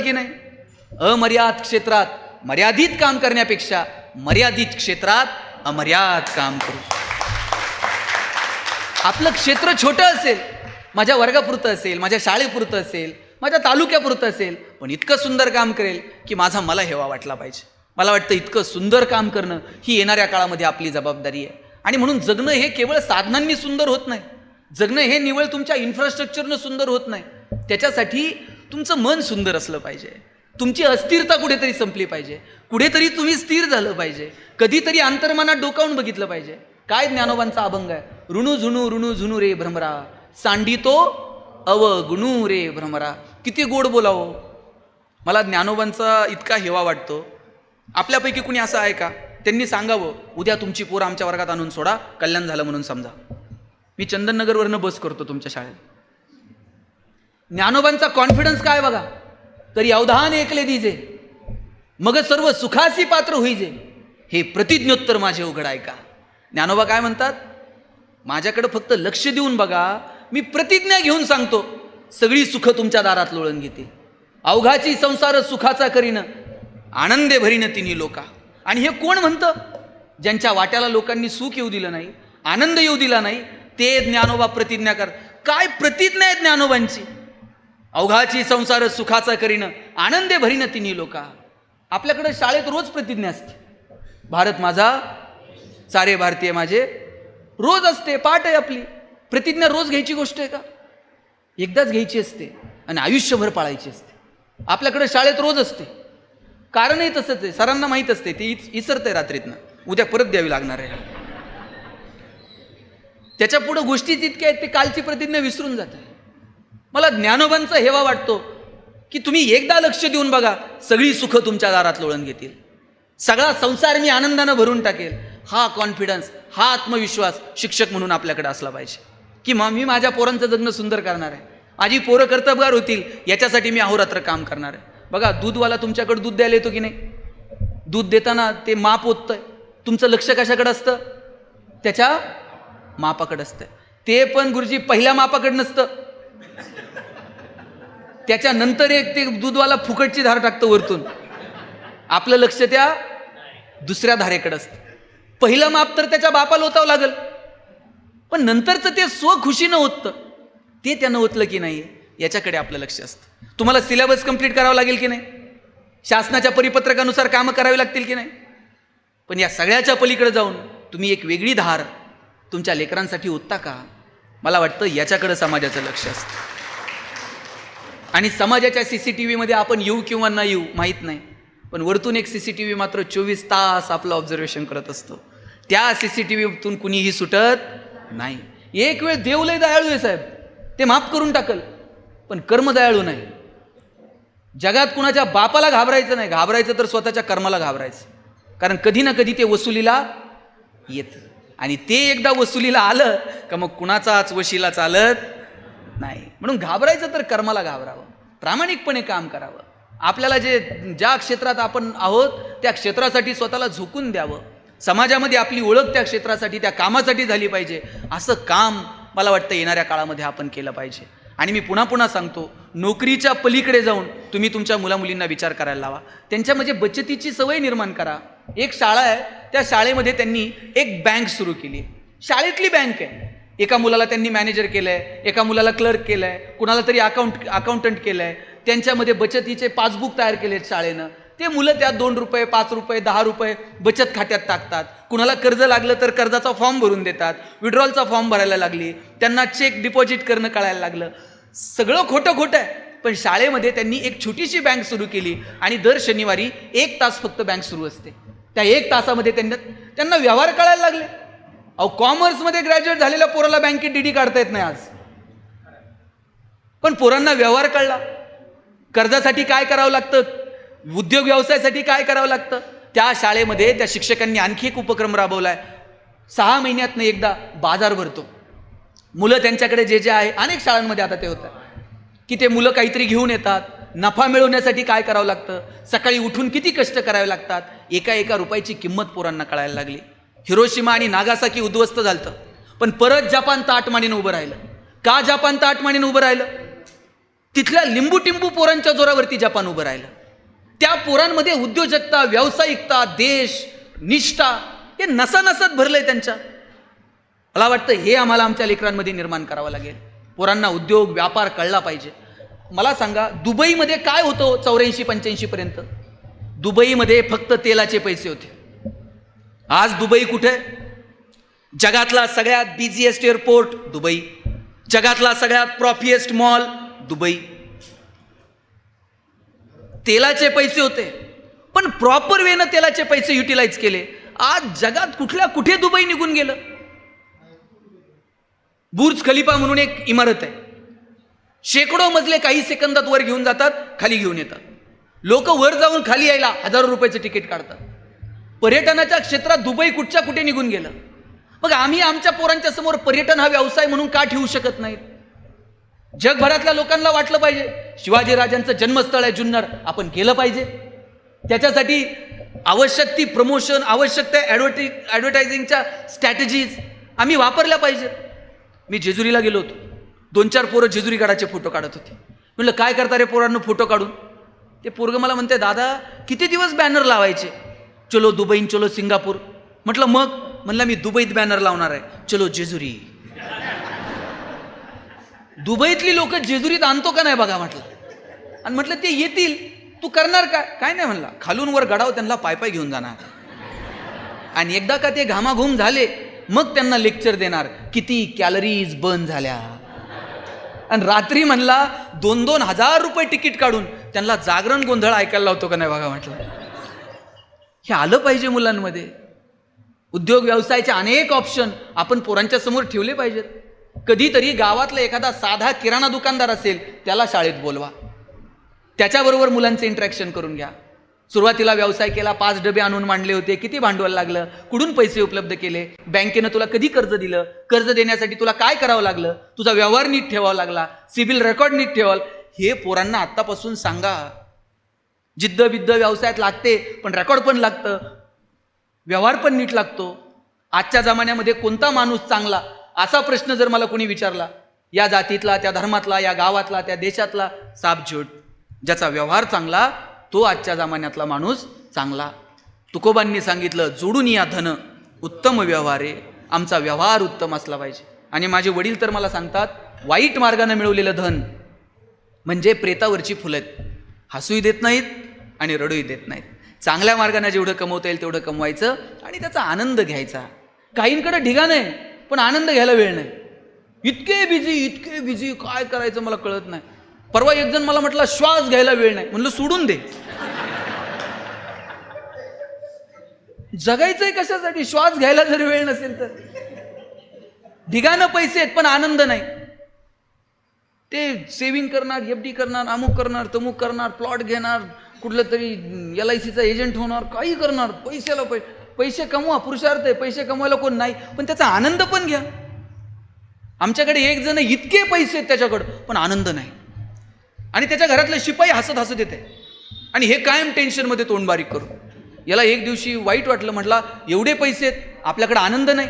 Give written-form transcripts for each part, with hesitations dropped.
की नाही? अमर्याद क्षेत्रात मर्यादित काम करण्यापेक्षा मर्यादित क्षेत्रात अमर्याद काम करू. आपलं क्षेत्र छोटं असेल, माझ्या वर्गापुरतं असेल, माझ्या शाळेपुरतं असेल, माझ्या तालुक्यापुरतं असेल, पण इतकं सुंदर काम करेल की मला हेवा वाटला पाहिजे. मला वाटतं इतकं सुंदर काम करणं ही येणाऱ्या काळामध्ये आपली जबाबदारी आहे. आणि म्हणून जगणं हे केवळ साधनांनी सुंदर होत नाही. जगणं हे निवळ तुमच्या इन्फ्रास्ट्रक्चरनं सुंदर होत नाही. त्याच्यासाठी तुमचं मन सुंदर असलं पाहिजे. तुमची अस्थिरता कुठेतरी संपली पाहिजे. कुठेतरी तुम्ही स्थिर झालं पाहिजे. कधीतरी अंतर्मनात डोकावून बघितलं पाहिजे. काय ज्ञानोबांचा अभंग आहे, ऋणू झुणू रे भ्रमरा, सांडितो अवगुणू रे भ्रमरा. किती गोड बोलावं. मला ज्ञानोबांचा इतका हेवा वाटतो. आपल्यापैकी कुणी असं आहे का, त्यांनी सांगावं उद्या तुमची पोरं आमच्या वर्गात आणून सोडा, कल्याण झालं म्हणून समजा. मी चंदननगरवरनं बस करतो तुमच्या शाळेत. ज्ञानोबांचा कॉन्फिडन्स काय बघा. तरी अवधान ऐकले दीजे, मग सर्व सुखासी पात्र होईजे, हे प्रतिज्ञोत्तर माझे उघड ऐका. ज्ञानोबा काय म्हणतात, माझ्याकडे फक्त लक्ष देऊन बघा, मी प्रतिज्ञा घेऊन सांगतो, सगळी सुख तुमच्या दारात लोळण घेते. अवघाची संसार सुखाचा करीन, आनंदे भरीन तिन्ही लोका. आणि हे कोण म्हणतं? ज्यांच्या वाट्याला लोकांनी सुख येऊ दिलं नाही, आनंद येऊ दिला नाही, ते ज्ञानोबा प्रतिज्ञा कर. काय प्रतिज्ञा आहे ज्ञानोबांची. अवघाची संसार सुखाचा करीन, आनंदे भरीन तिन्ही लोका. आपल्याकडे शाळेत रोज प्रतिज्ञा असते. भारत माझा, सारे भारतीय माझे, रोज असते. पाठ आहे आपली. प्रतिज्ञा रोज घ्यायची गोष्ट आहे का? एकदाच घ्यायची असते आणि आयुष्यभर पाळायची असते. आपल्याकडे शाळेत रोज असते. कारणही तसंच आहे. सरांना माहीत असते, ते इसरतंय रात्रीतनं, उद्या परत द्यावी लागणार आहे. त्याच्या पुढं गोष्टीच इतक्या आहेत, ते कालची प्रतिज्ञा विसरून जाते. मला ज्ञानोबांचा हेवा वाटतो की तुम्ही एकदा लक्ष देऊन बघा, सगळी सुख तुमच्या दारात लोळण घेतील. सगळा संसार मी आनंदानं भरून टाकेल. हा कॉन्फिडन्स, हा आत्मविश्वास शिक्षक म्हणून आपल्याकडे असला पाहिजे की मी माझ्या पोरांचं जगणं सुंदर करणार आहे. माझी पोरं कर्तबगार होतील याच्यासाठी मी अहोरात्र काम करणार आहे. बघा, दूधवाला तुमच्याकडे दूध द्यायला येतो की नाही? दूध देताना ते माप ओततंय. तुमचं लक्ष कशाकडे असतं? त्याच्या मापाकडे असतं. ते पण गुरुजी पहिल्या मापाकडे नसतं. त्याच्यानंतर एक ते दूधवाला फुकटची धार टाकतं वरतून. आपलं लक्ष त्या दुसऱ्या धारेकडे असतं. पहिलं माप तर त्याच्या बापाला ओतावं लागल, पण नंतरचं ते स्वखुशीनं ओततं. ते त्यानं ओतलं की नाही याच्याकडे आपलं लक्ष असतं. तुम्हाला सिलेबस कंप्लीट करावं लागेल की नाही? शासनाच्या परिपत्रकानुसार कामं करावी लागतील की नाही? पण या सगळ्याच्या पलीकडे जाऊन तुम्ही एक वेगळी धार तुमच्या लेकरांसाठी ओतता का? मला वाटतं याच्याकडे समाजाचं लक्ष असतं. आणि समाजाच्या CCTV मध्ये आपण येऊ किंवा न येऊ माहीत नाही, पण वरतून एक CCTV मात्र 24 तास आपलं ऑब्झर्वेशन करत असतो. त्या CCTVतून कुणीही सुटत नाही. एक वेळ देव लय दयाळू आहे साहेब, ते माफ करून टाकल, पण कर्म दयाळू नाही. जगात कुणाच्या बापाला घाबरायचं नाही, घाबरायचं तर स्वतःच्या कर्माला घाबरायचं. कारण कधी ना कधी ते वसुलीला येतं. आणि ते एकदा वसुलीला आलं का मग कुणाचाच वशिला चालत नाही. म्हणून घाबरायचं तर कर्माला घाबरावं, प्रामाणिकपणे काम करावं. आपल्याला ज्या क्षेत्रात आपण आहोत त्या क्षेत्रासाठी स्वतःला झोकून द्यावं. समाजामध्ये आपली ओळख त्या क्षेत्रासाठी, त्या कामासाठी झाली पाहिजे. असं काम मला वाटतं येणाऱ्या काळामध्ये आपण केलं पाहिजे. आणि मी पुन्हा पुन्हा सांगतो, नोकरीच्या पलीकडे जाऊन तुम्ही तुमच्या मुलामुलींना विचार करायला लावा. त्यांच्यामध्ये बचतीची सवय निर्माण करा. एक शाळा आहे, त्या शाळेमध्ये त्यांनी एक बँक सुरू केली. शाळेतली बँक आहे. एका मुलाला त्यांनी मॅनेजर केलंय, एका मुलाला क्लर्क केलंय, कुणाला तरी अकाउंटंट केलंय. त्यांच्यामध्ये बचतीचे पासबुक तयार केलेत शाळेनं. ते मुलं त्यात 2 रुपये, 5 रुपये, 10 रुपये बचत खात्यात टाकतात. कुणाला कर्ज लागलं तर कर्जाचा फॉर्म भरून देतात. विड्रॉलचा फॉर्म भरायला लागली. त्यांना चेक डिपॉझिट करणं कळायला लागलं. सगळं खोटं आहे, पण शाळेमध्ये त्यांनी एक छोटीशी बँक सुरू केली आणि दर शनिवारी 1 तास फक्त बँक सुरू असते. त्या 1 तासामध्ये त्यांना व्यवहार कळायला लागले. अहो, कॉमर्समध्ये ग्रॅज्युएट झालेल्या पोराला बँकेत DD काढता येत नाही आज, पण पोरांना व्यवहार कळला. कर्जासाठी काय करावं लागतं, उद्योग व्यवसायासाठी काय करावं लागतं. त्या शाळेमध्ये त्या शिक्षकांनी आणखी एक उपक्रम राबवलाय. 6 महिन्यातनं एकदा बाजार भरतो. मुलं त्यांच्याकडे जे आहे, अनेक शाळांमध्ये आता ते होतं की ते मुलं काहीतरी घेऊन येतात. नफा मिळवण्यासाठी काय करावं लागतं, सकाळी उठून किती कष्ट करावे लागतात, एका रुपयाची किंमत पोरांना कळायला लागली. हिरोशिमा आणि नागासाकी उद्ध्वस्त झालं, पण परत जपान ताटमानीनं उभं राहिलं. का जपान ताटमानीनं उभं राहिलं? तिथल्या लिंबू पोरांच्या जोरावरती जपान उभं राहिलं. त्या पोरांमध्ये उद्योजकता, व्यावसायिकता, देश, निष्ठा हे नसानसात भरलंय त्यांच्या. मला वाटतं हे आम्हाला आमच्या लेकरांमध्ये निर्माण करावं लागेल. पोरांना उद्योग व्यापार कळला पाहिजे. मला सांगा, दुबईमध्ये काय होतं 84-85 पर्यंत? दुबईमध्ये फक्त तेलाचे पैसे होते. आज दुबई कुठे? जगातला सगळ्यात बिझीएस्ट एअरपोर्ट दुबई, जगातला सगळ्यात प्रॉफिएस्ट मॉल दुबई. तेलाचे पैसे होते, पण प्रॉपर वेनं तेलाचे पैसे युटिलाइज केले. आज जगात कुठल्या कुठे दुबई निघून गेलं. बुर्ज खलिफा म्हणून एक इमारत आहे, शेकडो मजले काही सेकंदात वर घेऊन जातात, खाली घेऊन येतात. लोक वर जाऊन खाली यायला हजारो रुपयाचं तिकीट काढतात. पर्यटनाच्या क्षेत्रात दुबई कुठच्या कुठे निघून गेलं. मग आम्ही आमच्या पोरांच्या समोर पर्यटन हा व्यवसाय म्हणून का ठेवू शकत नाहीत? जगभरातल्या लोकांना वाटलं पाहिजे शिवाजीराजांचं जन्मस्थळ आहे जुन्नर, आपण गेलं पाहिजे. त्याच्यासाठी आवश्यक ती प्रमोशन, आवश्यक त्या ॲडव्हर्टायझिंगच्या स्ट्रॅटेजीज आम्ही वापरल्या पाहिजेत. मी जेजुरीला गेलो होतो. 2-4 पोरं जेजुरी गडाचे फोटो काढत होते. म्हटलं काय करता रे पोरांनो फोटो काढून? ते पोरगं मला म्हणते, दादा किती दिवस बॅनर लावायचे, चलो दुबई, चलो सिंगापूर. म्हटलं मग? म्हणलं मी दुबईत बॅनर लावणार आहे, चलो जेजुरी. दुबईतली लोक जेजुरीत आणतो का नाही बघा म्हटलं. आणि म्हटलं ते येतील, तू करणार काय? काय नाही म्हणला, खालून वर गडाव त्यांना पाय घेऊन जाणार. आणि एकदा का ते घामाघूम झाले मग त्यांना लेक्चर देणार किती कॅलरीज बर्न झाल्या. आणि रात्री म्हणला 2-2 हजार रुपये तिकीट काढून त्यांना जागरण गोंधळ ऐकायला लावतो का नाही बघा म्हटलं. हे आलं पाहिजे मुलांमध्ये. उद्योग व्यवसायाचे अनेक ऑप्शन आपण पोरांच्या समोर ठेवले पाहिजेत. कधीतरी गावातला एखादा साधा किराणा दुकानदार असेल त्याला शाळेत बोलवा, त्याच्याबरोबर मुलांचे इंटरॅक्शन करून घ्या. सुरुवातीला व्यवसाय केला, 5 डबे आणून मांडले होते, किती भांडवल लागलं, कुठून पैसे उपलब्ध केले, बँकेनं तुला कधी कर्ज दिलं, कर्ज देण्यासाठी तुला काय करावं लागलं, तुझा व्यवहार नीट ठेवावा लागला, सिबिल रेकॉर्ड नीट ठेवाल, हे पोरांना आत्तापासून सांगा. जिद्द व्यवसायात लागते, पण रेकॉर्ड पण लागतं, व्यवहार पण नीट लागतो. आजच्या जमान्यामध्ये कोणता माणूस चांगला असा प्रश्न जर मला कोणी विचारला, या जातीतला, त्या धर्मातला, या गावातला, त्या देशातला, सापजोड. ज्याचा व्यवहार चांगला तो आजच्या जमान्यातला माणूस चांगला. तुकोबांनी सांगितलं, जोडून या धन उत्तम व्यवहारे. आमचा व्यवहार उत्तम असला पाहिजे. आणि माझे वडील तर मला सांगतात, वाईट मार्गाने मिळवलेलं धन म्हणजे प्रेतावरची फुलं आहेत. हसूही देत नाहीत आणि रडूही देत नाहीत. चांगल्या मार्गाने जेवढं कमवता येईल तेवढं कमवायचं आणि त्याचा आनंद घ्यायचा. काहींकडे ढिगा नाही, पण आनंद घ्यायला वेळ नाही. इतके बिझी काय करायचं मला कळत नाही. परवा एक जण मला म्हटलं श्वास घ्यायला वेळ नाही. म्हणलं सोडून दे, जगायचंय कशासाठी? श्वास घ्यायला जर वेळ नसेल तर. ढिगानं पैसे आहेत पण आनंद नाही. ते सेव्हिंग करणार, FD करणार, अमुक करणार, तमुक करणार, प्लॉट घेणार, कुठलं तरी LICचा एजंट होणार, काही करणार. पैशाला पैसे कमवा, पुरुषार्थ आहे, पैसे कमवायला कोण नाही, पण त्याचा आनंद पण घ्या. आमच्याकडे एक जण इतके पैसे आहेत त्याच्याकडं पण आनंद नाही. आणि त्याच्या घरातले शिपाई हसत येते आणि हे कायम टेन्शनमध्ये तोंड बारीक करून. याला एक दिवशी वाईट वाटलं. म्हटला एवढे पैसे आहेत, आपल्याकडे आनंद नाही.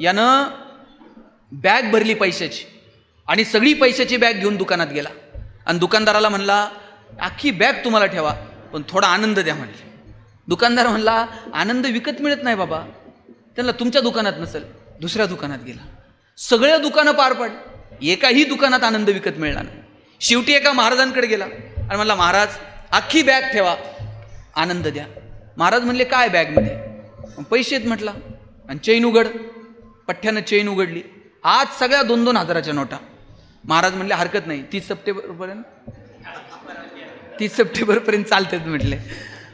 यानं बॅग भरली पैशाची आणि सगळी पैशाची बॅग घेऊन दुकानात गेला आणि दुकानदाराला म्हणला, अख्खी बॅग तुम्हाला ठेवा पण थोडा आनंद द्या म्हणले. दुकानदार म्हणला, आनंद विकत मिळत नाही बाबा. त्यांना तुमच्या दुकानात नसेल, दुसऱ्या दुकानात गेला. सगळ्या दुकानं पार पाडली, एकाही दुकानात आनंद विकत मिळणार नाही. शेवटी एका महाराजांकडे गेला आणि म्हणला, महाराज अख्खी बॅग ठेवा, आनंद द्या. महाराज म्हणले, काय बॅगमध्ये? पैसे आहेत म्हटला. आणि चैन उघड. पठ्ठ्यानं चैन उघडली, आज सगळ्या 2-2 हजाराच्या नोटा. महाराज म्हणले, हरकत नाही, 30 सप्टेंबरपर्यंत चालतात म्हटले.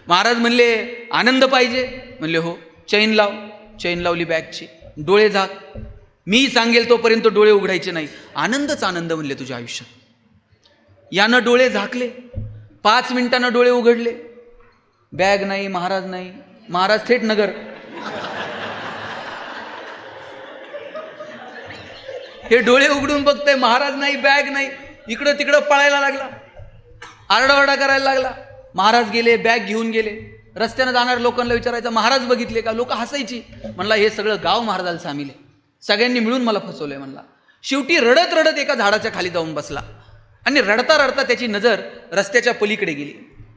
महाराज म्हणले, आनंद पाहिजे? म्हणले हो. चैन लाव. चैन लावली बॅगची. डोळे झाक. मी सांगेल तोपर्यंत डोळे उघडायचे नाही. आनंदच आनंद म्हणले तुझ्या आयुष्यात. यानं डोळे झाकले, 5 मिनिटांना डोळे उघडले, बॅग नाही, महाराज नाही. महाराज थेट नगर. हे डोळे उघडून बघताय, महाराज नाही, बॅग नाही. इकडं तिकडं पळायला लागला, आरडाओरडा करायला लागला. महाराज गेले, बॅग घेऊन गेले. रस्त्यानं जाणाऱ्या लोकांना विचारायचं, महाराज बघितले का? लोक हसायची. म्हणला, हे सगळं गाव महाराजाला सामील आहे, सगळ्यांनी मिळून मला फसवलंय म्हणला. शेवटी रडत एका झाडाच्या खाली जाऊन बसला आणि रडता रडता त्याची नजर रस्त्याच्या पलीकडे गेली.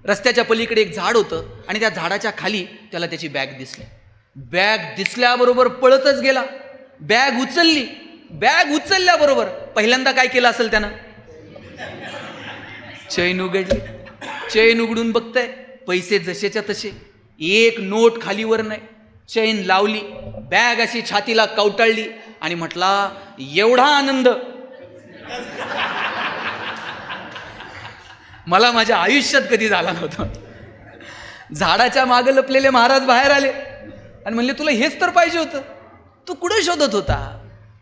रस्त्याच्या पलीकडे एक झाड होतं आणि त्या झाडाच्या खाली त्याला त्याची बॅग दिसली. बॅग दिसल्याबरोबर पळतच गेला. बॅग उचलली. बॅग उचलल्याबरोबर पहिल्यांदा काय केलं असेल त्यानं? चैन उघडली. चैन उघडून बघताय पैसे जसेच्या तसे, एक नोट खालीवर नाही. चैन लावली, बॅग अशी छातीला कवटाळली आणि म्हटला, एवढा आनंद मला माझ्या आयुष्यात कधी झाला नव्हता. झाडाच्या मागे लपलेले महाराज बाहेर आले आणि म्हणले, तुला हेच तर पाहिजे होतं, तू कुठे शोधत होता?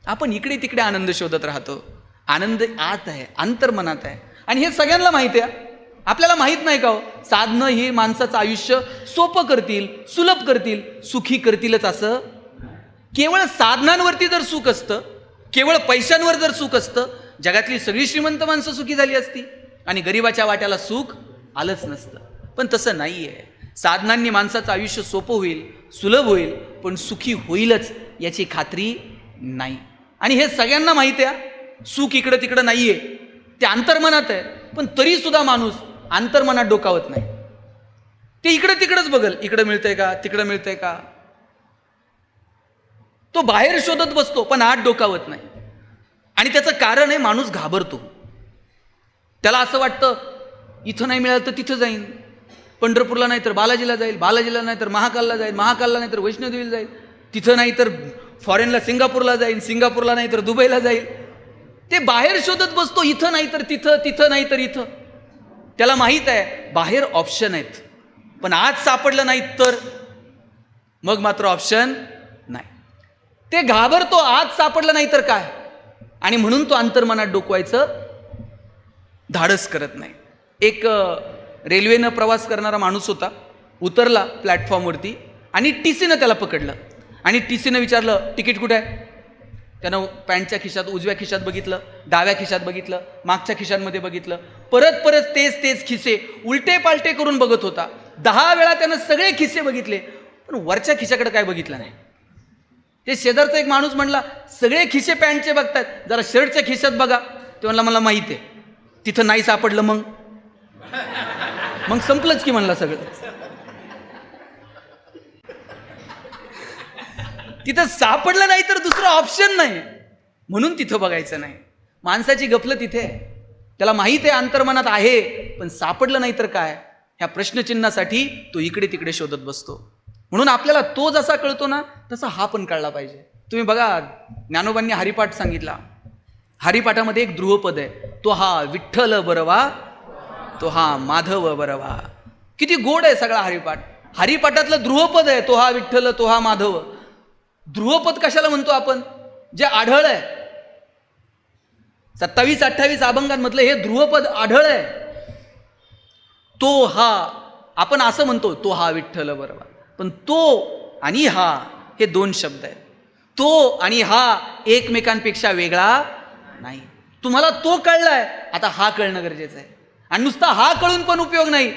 आपण इकडे तिकडे आनंद शोधत राहतो. आनंद आत आहे, अंतर्मनात आहे. आणि हे सगळ्यांना माहिती आहे. आपल्याला माहित नाही का हो, साधनं ही माणसाचं आयुष्य सोपं करतील, सुलभ करतील, सुखी करतीलच असं? केवळ साधनांवरती जर सुख असतं, केवळ पैशांवर जर सुख असतं, जगातली सगळी श्रीमंत माणसं सुखी झाली असती आणि गरिबाच्या वाट्याला सुख आलंच नसतं. पण तसं नाही आहे. साधनांनी माणसाचं आयुष्य सोपं होईल, सुलभ होईल, पण सुखी होईलच याची खात्री नाही. आणि हे सगळ्यांना माहिती आहे. सुख इकडं तिकडं नाही आहे, ते अंतर्मनात आहे. पण तरी सुद्धा माणूस अंतर्मनात डोकावत नाही. ते इकडं तिकडंच बघल, इकडं मिळतंय का, तिकडं मिळतंय का. तो बाहेर शोधत बसतो पण आत डोकावत नाही. आणि त्याचं कारण आहे, माणूस घाबरतो. त्याला असं वाटतं, इथं नाही मिळालं तर तिथं जाईन, पंढरपूरला नाही तर बालाजीला जाईल, बालाजीला नाही तर महाकालला जाईल, महाकालला नाही तर वैष्णोदेवीला जाईल, तिथं नाही तर फॉरेनला सिंगापूरला जाईल, सिंगापूरला नाही तर दुबईला जाईल. ते बाहेर शोधत बसतो, इथं नाही तर तिथं, तिथं नाही तर इथं. त्याला माहित आहे बाहेर ऑप्शन आहेत, पण आज सापडलं नाही तर मग मात्र ऑप्शन नाही. ते घाबरतो, आज सापडलं नाही तर काय. आणि म्हणून तो अंतर्मनात डोकवायचं धाडस करत नाही. एक रेल्वेनं प्रवास करणारा माणूस होता. उतरला प्लॅटफॉर्मवरती आणि टीसीनं त्याला पकडलं आणि टीसीनं विचारलं, तिकीट कुठे आहे? त्यानं पॅन्टच्या खिशात, उजव्या खिशात बघितलं, डाव्या खिशात बघितलं, मागच्या खिशांमध्ये बघितलं. परत परत तेच तेच खिसे उलटे पालटे करून बघत होता. 10 वेळा त्यानं सगळे खिसे बघितले, पण वरच्या खिशाकडे काय बघितलं नाही. ते शेजारचा एक माणूस म्हणला, सगळे खिसे पॅन्टचे बघतात, जरा शर्टच्या खिशात बघा. ते म्हणला, मला माहिती आहे, तिथं नाही सापडलं मग संपलंच की म्हणला सगळं. तिथं सापडलं नाही तर दुसरं ऑप्शन नाही, म्हणून तिथं बघायचं नाही. माणसाची गफलत तिथे. त्याला माहित आहे अंतर्मनात आहे, पण सापडलं नाही तर काय, ह्या प्रश्नचिन्हासाठी तो इकडे तिकडे शोधत बसतो. म्हणून आपल्याला तो जसा कळतो ना, तसा हा पण कळला पाहिजे. तुम्ही बघा, ज्ञानोबांनी हरिपाठ सांगितला. हरिपाठामध्ये एक ध्रुवपद आहे, तो हा विठ्ठल बरवा, तो हा माधव बरवा. किती गोड आहे सगळा हरिपाठ. हरिपाठातलं ध्रुवपद आहे, तो हा विठ्ठल, तो हा माधव. ध्रुवपद कशाला म्हणतो आपण? जे आढळ आहे. 27-28 अभंगांमधलं हे ध्रुवपद आढळ आहे. तो हा, आपण असं म्हणतो, तो हा विठ्ठल बरोबर. पण तो आणि हा हे 2 शब्द आहेत. तो आणि हा एकमेकांपेक्षा वेगळा नाही. तुम्हाला तो कळलाय, आता हा कळणं गरजेचं आहे. आणि नुसता हा कळून पण उपयोग नाही,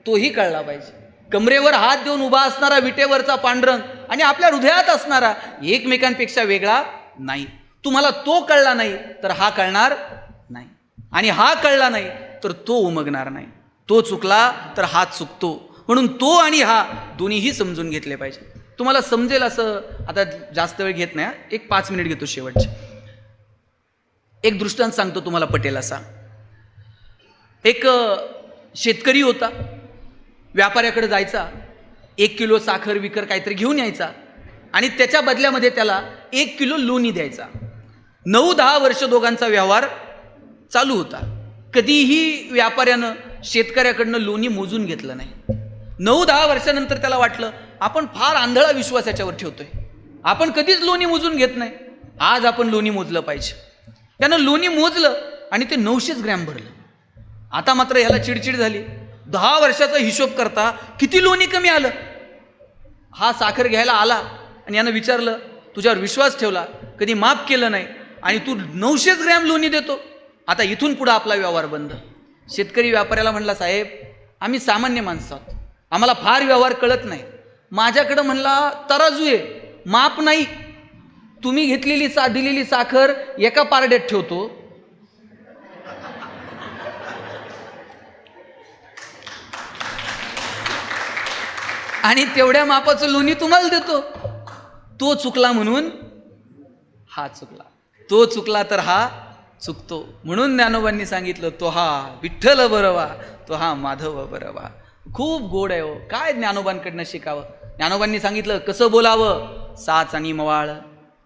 तोही कळला पाहिजे. कमरेवर हात देऊन उभा असणारा विटेवरचा पांडुरंग आणि आपल्या हृदयात असणारा एकमेकांपेक्षा वेगळा नाही. तुम्हाला तो कळला नाही तर हा कळणार नाही, आणि हा कळला नाही तर तो उमगणार नाही. तो चुकला तर हा चुकतो. म्हणून तो आणि हा दोन्हीही समजून घेतले पाहिजे. तुम्हाला समजेल असं आता जास्त वेळ घेत नाही, एक 5 मिनिट घेतो शेवटचे. एक दृष्टांत सांगतो, तुम्हाला पटेल असा. एक शेतकरी होता. व्यापाऱ्याकडे जायचा, 1 किलो साखर विकर काहीतरी घेऊन यायचा आणि त्याच्या बदल्यामध्ये त्याला 1 किलो लोणी द्यायचा. 9-10 वर्ष दोघांचा व्यवहार चालू होता. कधीही व्यापाऱ्यानं शेतकऱ्याकडनं लोणी मोजून घेतलं नाही. 9-10 वर्षानंतर त्याला वाटलं, आपण फार आंधळा विश्वास याच्यावर ठेवतोय, आपण कधीच लोणी मोजून घेत नाही, आज आपण लोणी मोजलं पाहिजे. त्यानं लोणी मोजलं आणि ते 900 ग्रॅम भरलं. आता मात्र ह्याला चिडचिड झाली. 10 वर्षाचा हिशोब करता किती लोणी कमी आलं. हा साखर घ्यायला आला आणि यानं विचारलं, तुझ्यावर विश्वास ठेवला, कधी माफ केलं नाही आणि तू 900 ग्रॅम लोणी देतो, आता इथून पुढे आपला व्यवहार बंद. शेतकरी व्यापाऱ्याला म्हणला, साहेब आम्ही सामान्य माणसं आहोत, आम्हाला फार व्यवहार कळत नाही. माझ्याकडं म्हणला तराजू आहे, माप नाही. तुम्ही घेतलेली दिलेली साखर एका पारड्यात ठेवतो आणि तेवढ्या मापाचं लोणी तुम्हाला देतो. तो चुकला म्हणून हा चुकला, तो चुकला तर हा चुकतो. म्हणून ज्ञानोबांनी सांगितलं, तो हा विठ्ठल बरवा, तो हा माधव बरवा. खूप गोड आहे हो. काय ज्ञानोबांकडनं शिकावं? ज्ञानोबांनी सांगितलं कसं बोलावं. साच आणि मवाळ,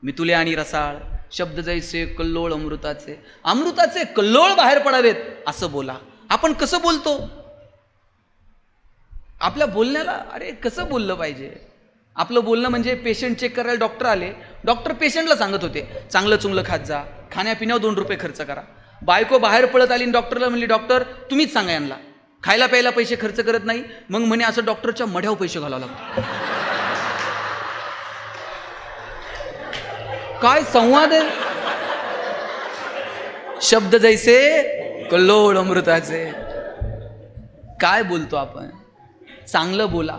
मितुले आणि रसाळ, शब्द जैसे कल्लोळ अमृताचे, अमृताचे कल्लोळ बाहेर पडावेत असं बोला. आपण कसं बोलतो? आपल्या बोलण्याला अरे कसं बोललं पाहिजे? आपलं बोलणं म्हणजे पेशंट चेक करायला डॉक्टर आले, डॉक्टर पेशंटला सांगत होते चांगलं चुंगलं खात जा, खाण्यापिण्यावर 2 रुपये खर्च करा. बायको बाहेर पळत आली आणि डॉक्टरला म्हणली, डॉक्टर तुम्हीच सांगा यांना, खायला प्यायला पैसे खर्च करत नाही. मग म्हणे असं डॉक्टरच्या मढ्यावर पैसे घालावं लागतात. काय संवाद आहे. शब्द जैसे कल्लोळ अमृताचे. काय बोलतो आपण? चांगलं बोला,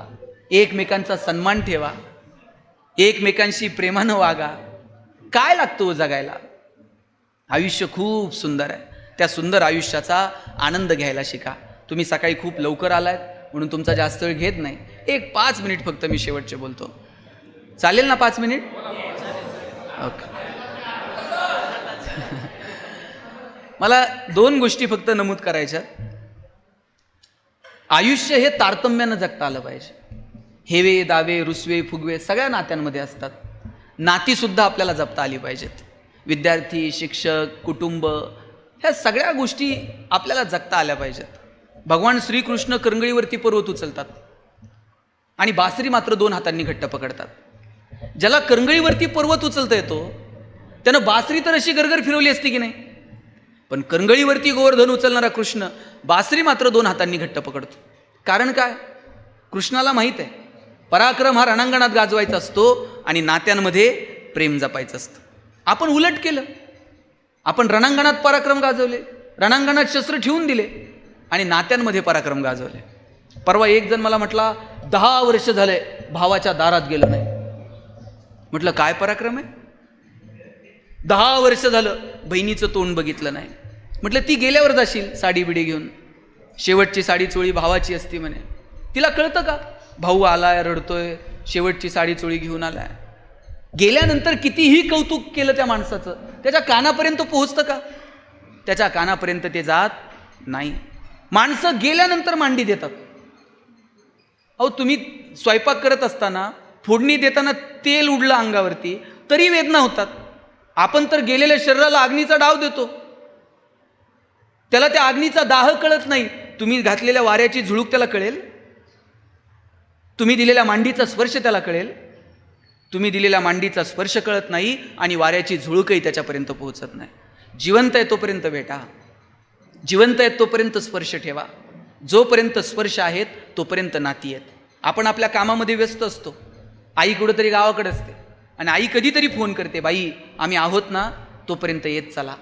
एकमेकांचा सन्मान ठेवा, एकमेकांशी प्रेमानं वागा. काय लागतो जगायला? आयुष्य खूप सुंदर आहे. त्या सुंदर आयुष्याचा आनंद घ्यायला शिका. तुम्ही सकाळी खूप लवकर आलात म्हणून तुमचा जास्त वेळ घेत नाही. 5 मिनिट फक्त मी शेवटचे बोलतो. चालेल ना 5 मिनिट? ओके. मला 2 गोष्टी फक्त नमूद करायच्या. आयुष्य हे तारतम्यानं जगता आलं पाहिजे. हेवे दावे रुसवे फुगवे सगळ्या नात्यांमध्ये असतात. नातीसुद्धा आपल्याला जपता आली पाहिजेत. विद्यार्थी, शिक्षक, कुटुंब, ह्या सगळ्या गोष्टी आपल्याला जगता आल्या पाहिजेत. भगवान श्रीकृष्ण करंगळीवरती पर्वत उचलतात आणि बासरी मात्र 2 हातांनी घट्ट पकडतात. ज्याला करंगळीवरती पर्वत उचलता येतो त्यानं बासरी तर अशी गरगर फिरवली असती की नाही, पण करंगळीवरती गोवर्धन उचलणारा कृष्ण बासरी मात्र 2 हातांनी घट्ट पकडतो. कारण काय? कृष्णाला माहीत आहे पराक्रम हा रणांगणात गाजवायचा असतो आणि नात्यांमध्ये प्रेम जपायचं असतं. आपण उलट केलं. आपण रणांगणात पराक्रम गाजवले, रणांगणात शस्त्र ठेवून दिले आणि नात्यांमध्ये पराक्रम गाजवले. परवा एक जण मला म्हटला 10 वर्ष झाले भावाच्या दारात गेलो नाही. म्हटलं काय पराक्रम आहे? 10 वर्ष झालं बहिणीचं तोंड बघितलं नाही. म्हटलं ती गेल्यावर जाशील साडी बिडी घेऊन, शेवटची साडी चोळी भावाची असती म्हणे. तिला कळतं का? भाऊ आलाय, रडतोय, शेवटची साडी चोळी घेऊन आलाय. गेल्यानंतर कितीही कौतुक केलं त्या माणसाचं, त्याच्या कानापर्यंत पोहोचतं का? त्याच्या कानापर्यंत ते जात नाही. माणसं गेल्यानंतर मांडी देतात. अहो तुम्ही स्वयंपाक करत असताना फोडणी देताना तेल उडलं अंगावरती तरी वेदना होतात. आपण तर गेलेल्या शरीराला अग्नीचा डाव देतो, त्याला त्या अग्नीचा दाह कळत नाही. तुम्ही घातलेल्या वाऱ्याची झुळूक त्याला कळेल? तुम्ही दिलेल्या मांडीचा स्पर्श त्याला कळेल? तुम्ही दिलेल्या मांडीचा स्पर्श कळत नाही आणि वाऱ्याची झुळूकही त्याच्यापर्यंत पोहोचत नाही. जिवंत आहे तोपर्यंत भेटा, जिवंत आहेत तोपर्यंत स्पर्श ठेवा. जोपर्यंत स्पर्श आहेत तोपर्यंत नाती आहेत. आपण आपल्या कामामध्ये व्यस्त असतो. आई कुठंतरी गावाकडे असते आणि आई कधीतरी फोन करते, बाई आम्ही आहोत ना तोपर्यंत येत चला.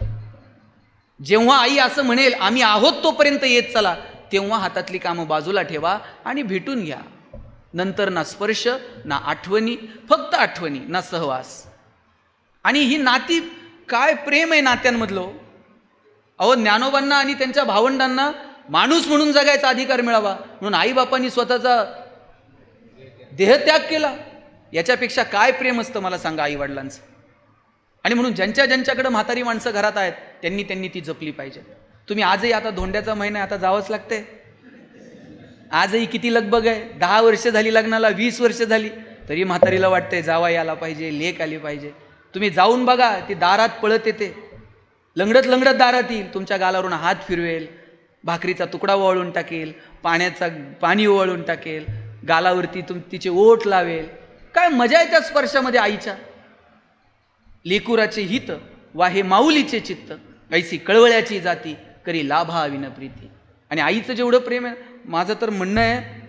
जेव्हा आई असं म्हणेल आम्ही आहोत तोपर्यंत येत चला, तेव्हा हातातली कामं बाजूला ठेवा आणि भेटून घ्या. नंतर ना स्पर्श ना आठवणी, फक्त आठवणी ना सहवास. आणि ही नाती, काय प्रेम आहे नात्यांमधलं. अहो ज्ञानोबांना आणि त्यांच्या भावंडांना माणूस म्हणून जगायचा अधिकार मिळावा म्हणून आईबापांनी स्वतःचा देहत्याग केला. याच्यापेक्षा काय प्रेम असतं मला सांगा आईवडिलांचं. आणि म्हणून ज्यांच्याकडे म्हातारी माणसं घरात आहेत त्यांनी ती जपली पाहिजे. तुम्ही आजही, आता धोंड्याचा महिना आता जावंच लागतंय. आजही किती लगबग आहे. 10 वर्ष झाली लग्नाला, 20 वर्ष झाली, तरी म्हातारीला वाटतंय जावा यायला पाहिजे, लेक आली पाहिजे. तुम्ही जाऊन बघा, ती दारात पळत येते, लंगडत लंगडत दारात येईल, तुमच्या गालावरून हात फिरवेल, भाकरीचा तुकडा ओवाळून टाकेल, पाणी ओवाळून टाकेल, गालावरती तिचे ओठ लावेल. काय मजा आहे त्या स्पर्शामध्ये आईच्या. लेकुराचे हित वाहे माऊलीचे चित्त, ऐसी कळवळ्याची जाती करी लाभा विन प्रीती. आणि आईचं जेवढं प्रेम आहे, माझं तर म्हणणं आहे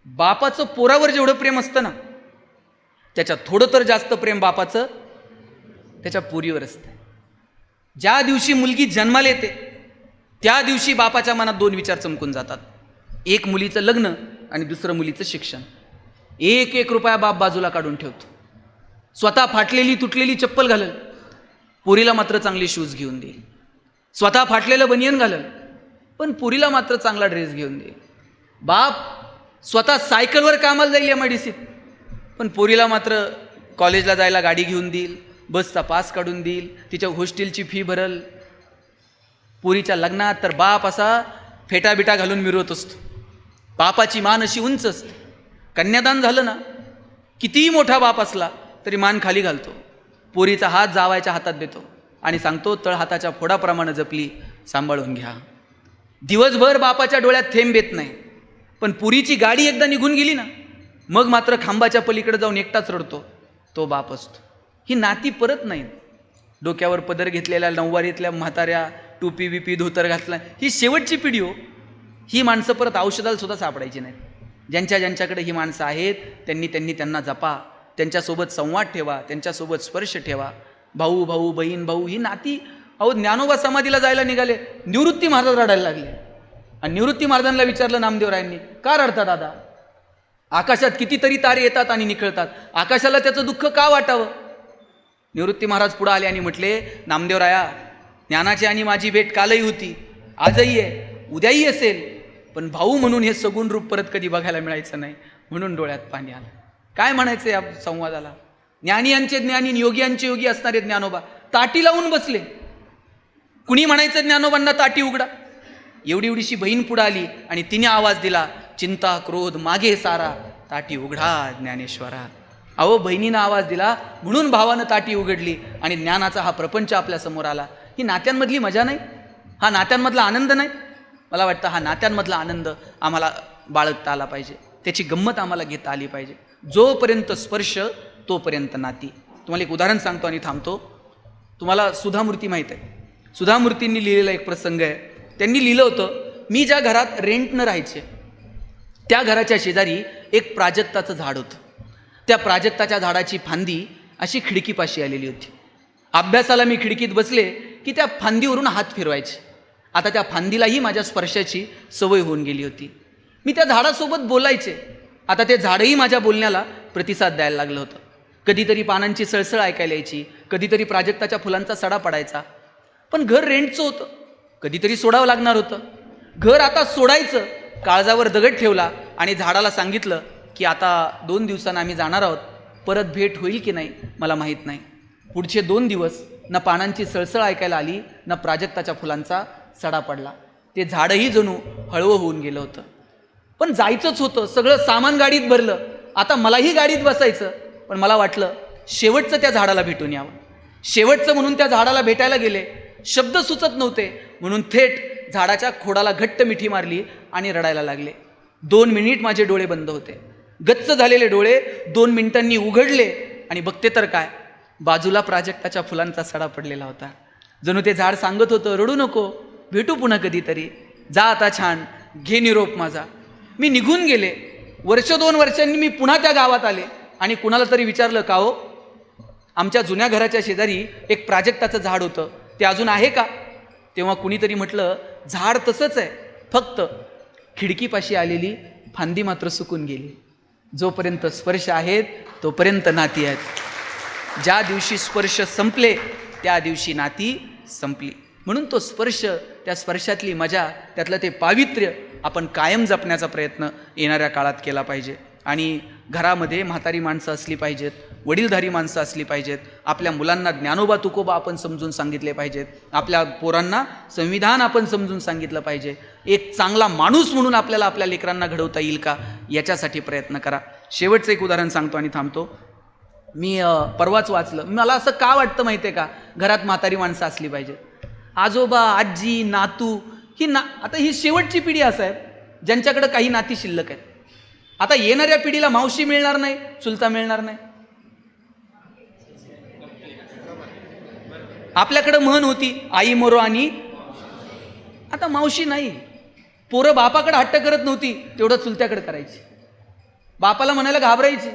बापाचं पोरावर जेवढं प्रेम असतं ना त्याच्यात थोडं तर जास्त प्रेम बापाचं त्याच्या पोरीवर असतं. ज्या दिवशी मुलगी जन्माला येते त्या दिवशी बापाच्या मनात 2 विचार चमकून जातात. एक मुलीचं लग्न आणि दुसरं मुलीचं शिक्षण. 1 रुपया बाप बाजूला काढून ठेवतो. स्वतः फाटलेली तुटलेली चप्पल घालल, पोरीला मात्र चांगले शूज घेऊन देईल. स्वतः फाटलेलं बनियन घालल, पण पोरीला मात्र चांगला ड्रेस घेऊन देईल. बाप स्वतः सायकलवर कामाला जाईल MIDCत, पण पोरीला मात्र कॉलेजला जायला गाडी घेऊन देईल, बसचा पास काढून देईल, तिच्या हॉस्टेलची फी भरल. पोरीच्या लग्नात तर बाप असा फेटाबिटा घालून मिरवत असतो, बापाची मान अशी उंच असते. कन्यादान झालं ना, कितीही मोठा बाप असला तरी मान खाली घालतो, पोरीचा हात जावायच्या हातात देतो आणि सांगतो, तळ हाताच्या फोडाप्रमाणे जपली, सांभाळून घ्या. दिवसभर बापाच्या डोळ्यात थेंब येत नाही, पण पुरीची गाडी एकदा निघून गेली ना, मग मात्र खांबाच्या पलीकडे जाऊन एकटाच रडतो तो बाप असतो. ही नाती परत नाहीत. डोक्यावर पदर घेतलेल्या नऊवारीतल्या म्हाताऱ्या, टोपी बिपी धोतर घातला, ही शेवटची पिढी हो. ही माणसं परत औषधाला सुद्धा सापडायची नाहीत. ज्यांच्याकडे ही माणसं आहेत त्यांना जपा, त्यांच्यासोबत संवाद ठेवा, त्यांच्यासोबत स्पर्श ठेवा. भाऊ भाऊ, बहीण भाऊ, ही नाती. अहो, ज्ञानोबा समाधीला जायला निघाले, निवृत्ती महाराज रडायला लागले आणि निवृत्ती महाराजांना विचारलं नामदेवरायांनी, का रडता दादा? आकाशात कितीतरी तारे येतात आणि निखळतात, आकाशाला त्याचं दुःख का वाटावं? निवृत्ती महाराज पुढे आले आणि म्हटले, नामदेवराया, ज्ञानाची आणि माझी भेट कालही होती, आजही आहे, उद्याही असेल, पण भाऊ म्हणून हे सगुण रूप परत कधी बघायला मिळायचं नाही, म्हणून डोळ्यात पाणी आलं. काय म्हणायचं या संवादाला? ज्ञानी यांचे ज्ञानी, योगी यांचे योगी असणारे ज्ञानोबा ताटी लावून बसले. कुणी म्हणायचं ज्ञानोबांना ताटी उघडा? एवढीशी बहीण पुढे आली आणि तिने आवाज दिला, चिंता क्रोध मागे सारा, ताटी उघडा ज्ञानेश्वरा. अहो, बहिणीनं आवाज दिला म्हणून भावानं ताटी उघडली आणि ज्ञानाचा हा प्रपंच आपल्या समोर आला. ही नात्यांमधली मजा नाही? हा नात्यांमधला आनंद नाही? मला वाटतं हा नात्यांमधला आनंद आम्हाला बाळगता आला पाहिजे, त्याची गंमत आम्हाला घेता आली पाहिजे. जोपर्यंत स्पर्श तोपर्यंत नाती. तुम्हाला एक उदाहरण सांगतो आणि थांबतो. तुम्हाला सुधामूर्ती माहीत आहे? सुधामूर्तींनी लिहिलेला एक प्रसंग आहे. त्यांनी लिहिलं होतं, मी ज्या घरात रेंटनं राहायचे त्या घराच्या शेजारी एक प्राजक्ताचं झाड होतं. त्या प्राजक्ताच्या झाडाची फांदी अशी खिडकीपाशी आलेली होती. अभ्यासाला मी खिडकीत बसले की त्या फांदीवरून हात फिरवायचे. आता त्या फांदीलाही माझ्या स्पर्शाची सवय होऊन गेली होती. मी त्या झाडासोबत बोलायचे. आता ते झाडही माझ्या बोलण्याला प्रतिसाद द्यायला लागलं होतं. कधीतरी पानांची सळसळ ऐकायला यायची, कधीतरी प्राजक्ताच्या फुलांचा सडा पडायचा. पण घर रेंटचं होतं, कधीतरी सोडावं लागणार होतं. घर आता सोडायचं, काळजावर दगड ठेवला आणि झाडाला सांगितलं की आता 2 दिवसांना आम्ही जाणार आहोत, परत भेट होईल की नाही मला माहीत नाही. पुढचे 2 दिवस ना पानांची सळसळ ऐकायला आली, ना प्राजक्ताच्या फुलांचा सडा पडला. ते झाडही जणू हळवं होऊन गेलं होतं. पण जायचंच होतं, सगळं सामान गाडीत भरलं. आता मलाही गाडीत बसायचं, पण मला वाटलं शेवटचं त्या झाडाला भेटून यावं. शेवटचं म्हणून त्या झाडाला भेटायला गेले. शब्द सुचत नव्हते, म्हणून थेट झाडाच्या खोडाला घट्ट मिठी मारली आणि रडायला लागले. 2 मिनिट माझे डोळे बंद होते. गच्च झालेले डोळे 2 मिनिटांनी उघडले आणि बघते तर काय, बाजूला प्राजक्ताच्या फुलांचा सडा पडलेला होता. जणू ते झाड सांगत होतं, रडू नको, भेटू पुन्हा कधीतरी, जा आता छान, घे निरोप माझा. मी निघून गेले. 1-2 वर्षांनी मी पुन्हा त्या गावात आले आणि कुणाला तरी विचारलं, का हो, आमच्या जुन्या घराच्या शेजारी एक प्राजक्ताचं झाड होतं, ते अजून आहे का? तेव्हा कुणीतरी म्हटलं, झाड तसंच आहे, फक्त खिडकीपाशी आलेली फांदी मात्र सुकून गेली. जोपर्यंत स्पर्श आहेत तोपर्यंत नाती आहेत. ज्या दिवशी स्पर्श संपले त्या दिवशी नाती संपली. म्हणून तो स्पर्श, त्या स्पर्शातली मजा, त्यातलं ते पावित्र्य आपण कायम जपण्याचा प्रयत्न येणाऱ्या काळात केला पाहिजे. आणि घरामध्ये म्हातारी माणसं असली पाहिजेत, वडीलधारी माणसं असली पाहिजेत. आपल्या मुलांना ज्ञानोबा तुकोबा आपण समजून सांगितले पाहिजेत. आपल्या पोरांना संविधान आपण समजून सांगितलं पाहिजे. एक चांगला माणूस म्हणून आपल्याला आपल्या लेकरांना घडवता येईल का, याच्यासाठी प्रयत्न करा. शेवटचं एक उदाहरण सांगतो आणि थांबतो. मी परवाच वाचलं. मला असं का वाटतं माहिती आहे का, घरात म्हातारी माणसं असली पाहिजेत. आजोबा, आजी, नातू, आता ही शेवटची पिढी असं आहे ज्यांच्याकडे काही नाती शिल्लक आहेत. आता येणाऱ्या पिढीला मावशी मिळणार नाही, चुलता मिळणार नाही. आपल्याकडं म्हण होती, आई मरो आणि आता मावशी नाही. पोरं बापाकडे हट्ट करत नव्हती, तेवढं चुलत्याकडे करायची. बापाला म्हणायला घाबरायची.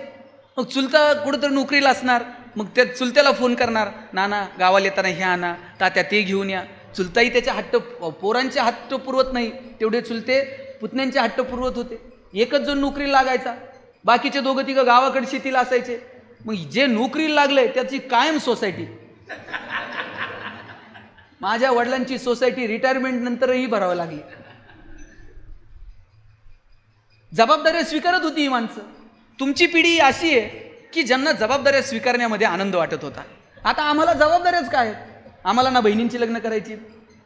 मग चुलता कुठंतरी नोकरीला असणार, मग त्या चुलत्याला फोन करणार, नाना गावाला येताना हे आणा, तात्या ते घेऊन या. चुलताही त्याच्या हट्ट, पोरांचे हट्ट पुरवत नाही तेवढे चुलते पुतण्यांचे हट्ट पुरवत होते. एकच जण नोकरीला लागायचा, बाकीचे 2-3 गावाकडे शेतीला असायचे. मग जे नोकरीला लागले त्याची कायम सोसायटी. माझ्या वडिलांची सोसायटी रिटायरमेंट नंतरही भरावं लागली. जबाबदाऱ्या स्वीकारत होती ही माणसं. तुमची पिढी अशी आहे की ज्यांना जबाबदाऱ्या स्वीकारण्यामध्ये आनंद वाटत होता. आता आम्हाला जबाबदाऱ्याच काय आहेत? आम्हाला ना बहिणींची लग्न करायची,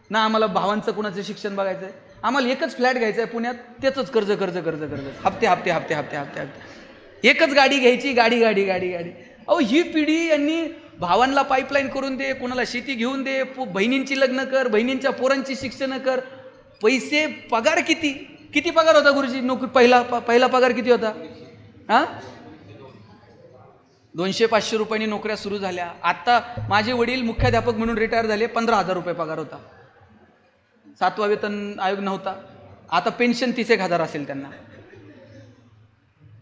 ना आम्हाला भावांचं कुणाचं शिक्षण बघायचं आहे. आम्हाला एकच फ्लॅट घ्यायचं आहे पुण्यात, त्याचंच कर्ज कर्ज कर्ज कर्ज, हप्ते हप्ते हप्ते हप्ते हप्ते हप्ते, एकच गाडी घ्यायची, गाडी गाडी गाडी गाडी. अहो ही पिढी यांनी भावांना पाईपलाईन करून दे, कोणाला शेती घेऊन दे, बहिणींची लग्न कर, बहिणींच्या पोरांची शिक्षण कर, पैसे पगार किती किती पगार होता गुरुजी नोकरी? पहिला पगार किती होता? हां 200-500 रुपयांनी नोकऱ्या सुरू झाल्या. आता माझे वडील मुख्याध्यापक म्हणून रिटायर झाले, 15,000 रुपये पगार होता. 7वा वेतन आयोग नव्हता. आता पेन्शन 30,000 असेल त्यांना.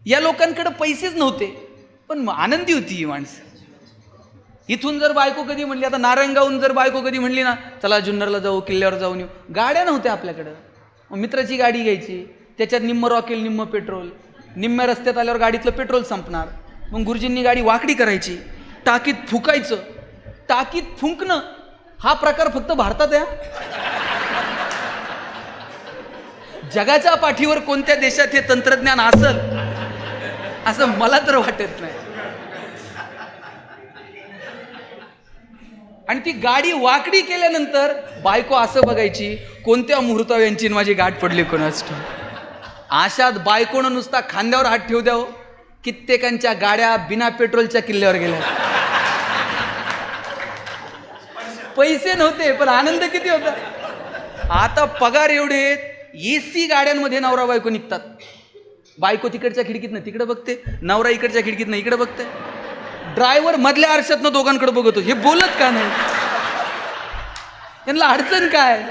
या लोकांकडे पैसेच नव्हते, पण आनंदी होती ही माणसं. इथून जर बायको कधी म्हणली, आता नारायणगावहून जर बायको कधी म्हणली ना, चला जुन्नरला जाऊ, किल्ल्यावर जाऊन येऊ, गाड्या नव्हत्या आपल्याकडं. मित्राची गाडी घ्यायची, त्याच्यात निम्म रॉकेल निम्म पेट्रोल, निम्म्या रस्त्यात आल्यावर गाडीतलं पेट्रोल संपणार. मग गुरुजींनी गाडी वाकडी करायची, टाकीत फुकायचं. टाकीत फुंकणं हा प्रकार फक्त भारतात आहे. जगाच्या पाठीवर कोणत्या देशात हे तंत्रज्ञान असेल असं मला तर वाटत नाही. आणि ती गाडी वाकडी केल्यानंतर बायको असं बघायची, कोणत्या मुहूर्तावर यांची माझी गाठ पडली कोणाच. अशात बायकोनं नुसता खांद्यावर हात ठेवू द्यावं, कित्येकांच्या गाड्या बिना पेट्रोलच्या किल्ल्यावर गेल्या. पैसे नव्हते पण आनंद किती होता. आता पगार एवढे, एसी गाड्यांमध्ये नवरा बायको निघतात. बायको तिकडच्या खिडकीतनं तिकडे बघते, नवरा इकडच्या खिडकीतनं इकडे बघते. ड्रायव्हर मधल्या आरशातनं दोघांकडे बघतो, हे बोलत का नाही? यांना अडचण काय?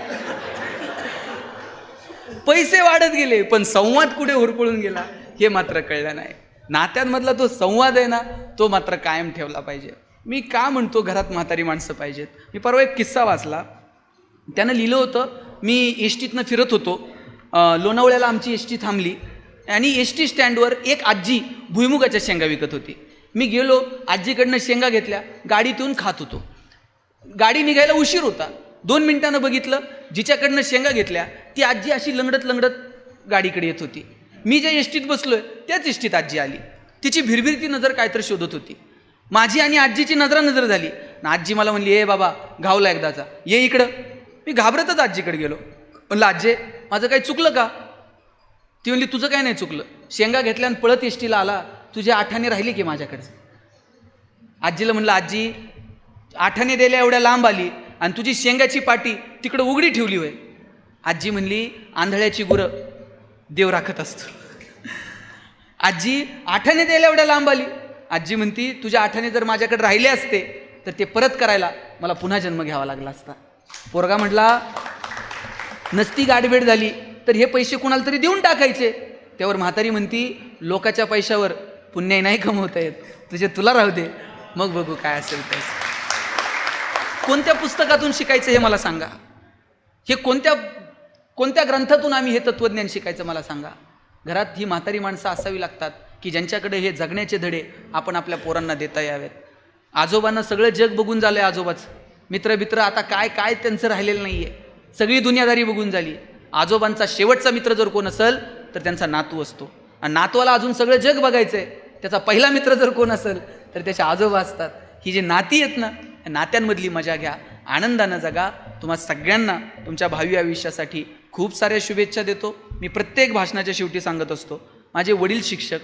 पैसे वाढत गेले पण संवाद कुठे होरपळून गेला हे मात्र कळलं नाही. नात्यांमधला तो संवाद आहे ना, तो मात्र कायम ठेवला पाहिजे. मी का म्हणतो घरात म्हातारी माणसं पाहिजेत? मी परवा एक किस्सा वाचला. त्यानं लिहिलं होतं, मी एस टीतनं फिरत होतो, लोणावळ्याला आमची एस टी थांबली आणि एस टी स्टँडवर एक आजी भुईमुगाच्या शेंगा विकत होती. मी गेलो, आजीकडनं शेंगा घेतल्या, गाडीत येऊन खात होतो. गाडी निघायला उशीर होता. 2 मिनिटानं बघितलं, जिच्याकडनं शेंगा घेतल्या ती आजी अशी लंगडत लंगडत गाडीकडे येत होती. मी ज्या एसटीत बसलोय त्याच एसटीत आजी आली. तिची भिरभिरती नजर कायतर शोधत होती. माझी आणि आजीची नजर झाली. आजी मला म्हणली, ए बाबा घावला एकदाचा, ये इकडं. मी घाबरतच आजीकडे गेलो. म्हणलं, आजी माझं काही चुकलं का? ती म्हणली, तुझं काय नाही चुकलं, शेंगा घेतल्या आणि पळत एसटीला आला, तुझी आठाने राहिली की माझ्याकडे. आजीला म्हणलं, आजी आठाने द्यायला एवढ्या लांब आली आणि तुझी शेंगाची पाटी तिकडं उघडी ठेवली होय. आजी म्हणली, आंधळ्याची गुरं देव राखत असतो. आजी आठाने द्यायला एवढ्या लांब आली. आजी म्हणती, तुझ्या आठाने जर माझ्याकडे राहिले असते तर ते परत करायला मला पुन्हा जन्म घ्यावा लागला असता. पोरगा म्हटला, नसती गाडबेड झाली तर हे पैसे कुणाला तरी देऊन टाकायचे. त्यावर म्हातारी म्हणती, लोकाच्या पैशावर पुण्य नाही कमवता येत, तुझे तुला राहू दे, मग बघू काय असेल ते. कोणत्या पुस्तकातून शिकायचं हे मला सांगा. हे कोणत्या ग्रंथातून आम्ही हे तत्वज्ञान शिकायचं मला सांगा. घरात ही म्हातारी माणसं असावी लागतात की ज्यांच्याकडे हे जगण्याचे धडे आपण आपल्या पोरांना देता यावेत. आजोबांना सगळं जग बघून झालंय. आजोबाच मित्र आता काय त्यांचं राहिलेलं नाहीये. सगळी दुनियादारी बघून झाली. आजोबांचा शेवटचा मित्र जर कोण असेल तर त्यांचा नातू असतो. आणि नातवाला अजून सगळं जग बघायचंय, त्याचा पहिला मित्र जर कोण असेल तर त्याचे आजोबा असतात. ही जी नाती आहेत ना, नात्यांमधली मजा घ्या, आनंदानं जगा. तुम्हा सगळ्यांना तुमच्या भावी आयुष्यासाठी खूप साऱ्या शुभेच्छा देतो. मी प्रत्येक भाषणाच्या शेवटी सांगत असतो, माझे वडील शिक्षक,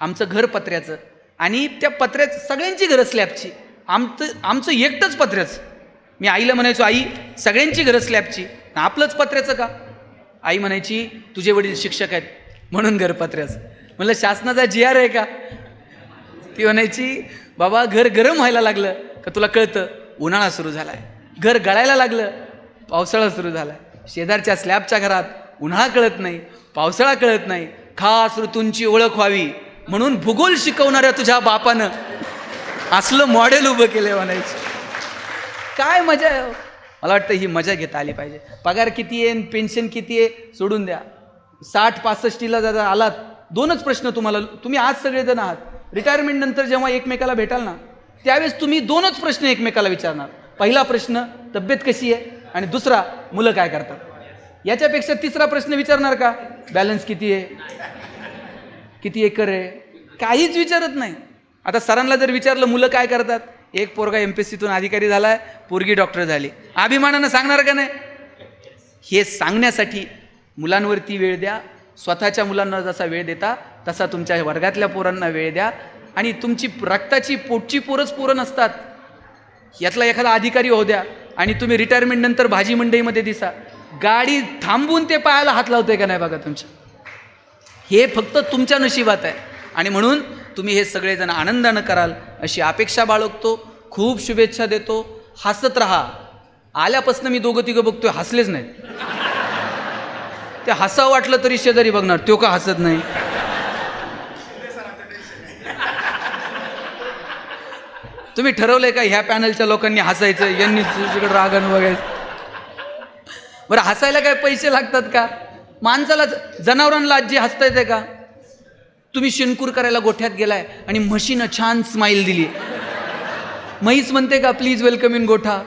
आमचं घर पत्र्याचं आणि त्या पत्र्याचं सगळ्यांची घरं स्लॅबची, आमचं एकटंच पत्र्याचं. मी आईला म्हणायचो, आई सगळ्यांची घरं स्लॅबची, आपलंच पत्र्याचं का? आई म्हणायची, तुझे वडील शिक्षक आहेत म्हणून घर पत्र्याचं. म्हणलं, शासनाचा GR आहे का? ती म्हणायची, बाबा घर गरम व्हायला लागलं का तुला कळतं? उन्हाळा सुरू झालाय. घर गळायला लागलं, पावसाळा सुरू झालाय. शेजारच्या स्लॅबच्या घरात उन्हाळा कळत नाही, पावसाळा कळत नाही. खास ऋतूंची ओळख व्हावी म्हणून भूगोल शिकवणाऱ्या तुझ्या बापानं असलं मॉडेल उभं केलं म्हणायचं. काय मजा आहे. मला वाटतं ही मजा घेता आली पाहिजे. पगार किती आहे, पेन्शन किती आहे सोडून द्या. 60-65ला जर आलात, 2च प्रश्न तुम्हाला, तुम्ही आज सगळेजण आहात, रिटायरमेंट नंतर जेव्हा एकमेकाला भेटाल ना, त्यावेळेस तुम्ही 2च प्रश्न एकमेकाला विचारणार. पहिला प्रश्न, तब्येत कशी आहे, आणि दुसरा, मुलं काय करतात. याच्यापेक्षा तिसरा प्रश्न विचारणार का? बॅलन्स किती आहे. किती एकर आहे, काहीच विचारत नाही. आता सरांना जर विचारलं मुलं काय करतात, एक पोरगा MPSCतून अधिकारी झालाय, पोरगी डॉक्टर झाली, अभिमानानं सांगणार का नाही? हे सांगण्यासाठी मुलांवरती वेळ द्या. स्वतःच्या मुलांना जसा वेळ देता तसा तुमच्या वर्गातल्या पोरांना वेळ द्या. आणि तुमची रक्ताची पोटची पोरं नसतात. यातला एखादा अधिकारी होऊ द्या आणि तुम्ही रिटायरमेंट नंतर भाजी मंडईमध्ये दिसा, गाडी थांबवून ते पायाला हात लावतोय का नाही बघा तुमच्या. हे फक्त तुमच्या नशिबात आहे. आणि म्हणून तुम्ही हे सगळेजण आनंदानं कराल अशी अपेक्षा बाळगतो. खूप शुभेच्छा देतो. हसत राहा. आल्यापासून मी दोघं तिघं बघतोय हसलेच नाहीत. ते हसावं वाटलं तरी शेजारी बघणार, तो का हसत नाही. तुम्ही ठरवलंय का ह्या पॅनलच्या लोकांनी हसायचं, यांनी तुझ्याकडे रागानं बघायचं? बरं, हसायला काय पैसे लागतात का? माणसाला, जनावरांना आजी हसता येते का? तुम्ही शिनकूर करायला गोठ्यात गेलाय आणि म्हशीनं छान स्माईल दिली, म्हैस म्हणते का प्लीज वेलकम इन गोठा?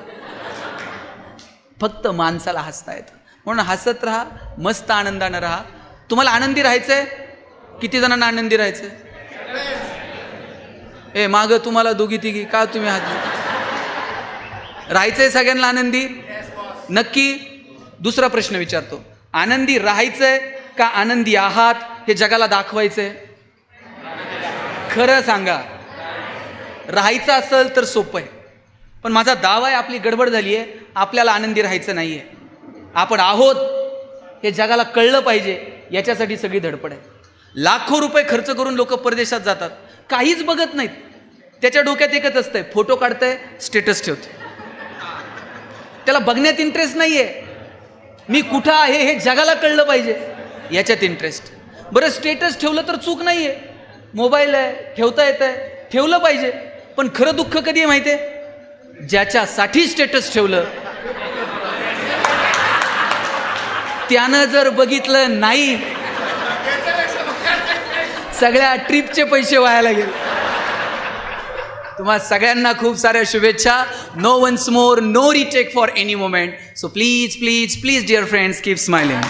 फक्त माणसाला हसता येतं. म्हणून हसत राहा, मस्त आनंदानं राहा. तुम्हाला आनंदी राहायचंय? किती जणांना आनंदी राहायचंय? मागं तुम्हाला दोघी तिघी का तुम्ही राहायचंय सगळ्यांना आनंदी? नक्की? दुसरा प्रश्न विचारतो, आनंदी राहायचंय का आनंदी आहात हे जगाला दाखवायचंय? खरं सांगा. राहायचं असेल तर सोपं आहे, पण माझा दावा आहे आपली गडबड झाली आहे. आपल्याला आनंदी राहायचं नाही आहे. आपण आहोत हे जगाला कळलं पाहिजे, याच्यासाठी सगळी धडपड आहे. लाखो रुपये खर्च करून लोक परदेशात जातात, काहीच बघत नाहीत. त्याच्या डोक्यात एकच असतंय, फोटो काढतंय, स्टेटस ठेवतोय. त्याला बघण्यात इंटरेस्ट नाही आहे. मी कुठं आहे हे जगाला कळलं पाहिजे, याच्यात इंटरेस्ट. बरं, स्टेटस ठेवलं तर चूक नाही आहे, मोबाईल आहे, ठेवता येत आहे, ठेवलं पाहिजे. पण खरं दुःख कधी आहे माहिती आहे? ज्याच्यासाठी स्टेटस ठेवलं त्यानं जर बघितलं नाही, सगळ्या ट्रिपचे पैसे वायाला गेले. तुम्हाला सगळ्यांना खूप साऱ्या शुभेच्छा. No once more, no retake for any moment. So please please please dear friends, keep smiling.